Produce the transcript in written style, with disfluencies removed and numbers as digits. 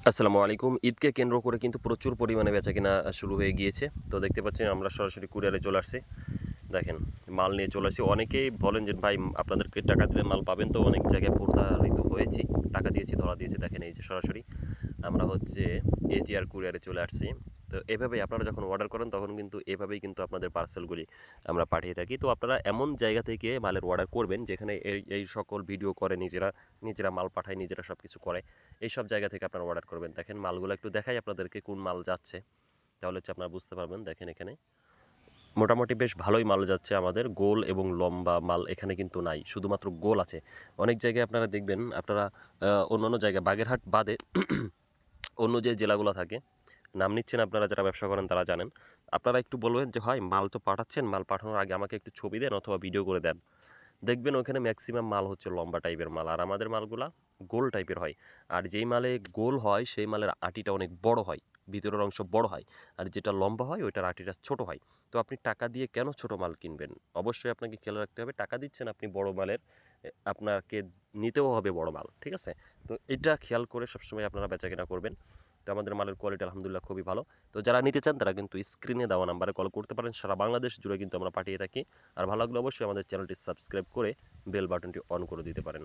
আসসালামু আলাইকুম। ঈদকে কেন্দ্র করে কিন্তু প্রচুর পরিমাণে বেচাকেনা শুরু হয়ে গিয়েছে। তো দেখতে পাচ্ছেন আমরা সরাসরি কুরিয়ারে চলে আসছি। দেখেন মাল নিয়ে চলে আসছি। অনেকেই বলেন যে ভাই আপনাদেরকে টাকা দিলে মাল পাবেন, তো অনেক জায়গায় প্রতারিত হয়েছি। টাকা দিয়েছি, ধরা দিয়েছি। দেখেন এই যে সরাসরি আমরা হচ্ছে এজিআর কুরিয়ারে চলে আসছি। তো এভাবেই আপনারা যখন অর্ডার করেন তখন কিন্তু এভাবেই কিন্তু আপনাদের পার্সেলগুলি আমরা পাঠিয়ে থাকি। তো আপনারা এমন জায়গা থেকে মালের অর্ডার করবেন যেখানে এই সকল ভিডিও করে নিজেরা মাল পাঠায়, নিজেরা সব কিছু করে। এইসব জায়গা থেকে আপনারা অর্ডার করবেন। দেখেন মালগুলো একটু দেখাই আপনাদেরকে কোন মাল যাচ্ছে, তাহলে হচ্ছে আপনারা বুঝতে পারবেন। দেখেন এখানে মোটামুটি বেশ ভালোই মাল যাচ্ছে আমাদের। গোল এবং লম্বা মাল এখানে কিন্তু নাই, শুধুমাত্র গোল আছে। অনেক জায়গায় আপনারা দেখবেন, আপনারা অন্যান্য জায়গায় বাগেরহাট বাদে অন্য যে জেলাগুলো থাকে, নাম নিচ্ছেন আপনারা যারা ব্যবসা করেন তারা জানেন। আপনারা একটু বলবেন যে ভাই মাল তো পাঠাচ্ছেন, মাল পাঠানোর আগে আমাকে একটু ছবি দেন অথবা ভিডিও করে দেন। দেখবেন ওখানে ম্যাক্সিমাম মাল হচ্ছে লম্বা টাইপের মাল, আর আমাদের মালগুলা গোল টাইপের হয়। আর যেই মালে গোল হয় সেই মালের আটিটা অনেক বড় হয়, ভিতরের অংশ বড় হয়। আর যেটা লম্বা হয় ওইটার আটিটা ছোট হয়। তো আপনি টাকা দিয়ে কেন ছোট মাল কিনবেন? অবশ্যই আপনাকে খেয়াল রাখতে হবে, টাকা দিচ্ছেন আপনি বড় মালের, আপনাকে নিতেও হবে বড় মাল, ঠিক আছে? তো এটা খেয়াল করে সবসময় আপনারা বেচাকেনা করবেন। তো আমাদের মালের কোয়ালিটি আলহামদুলিল্লাহ খুবই ভালো। তো যারা নিতে চান তারা কিন্তু স্ক্রিনে দেওয়া নাম্বারে কল করতে পারেন। সারা বাংলাদেশ জুড়ে কিন্তু আমরা পাঠিয়ে থাকি। আর ভালো লাগলে অবশ্যই আমাদের চ্যানেলটি সাবস্ক্রাইব করে বেল বাটনটি অন করে দিতে পারেন।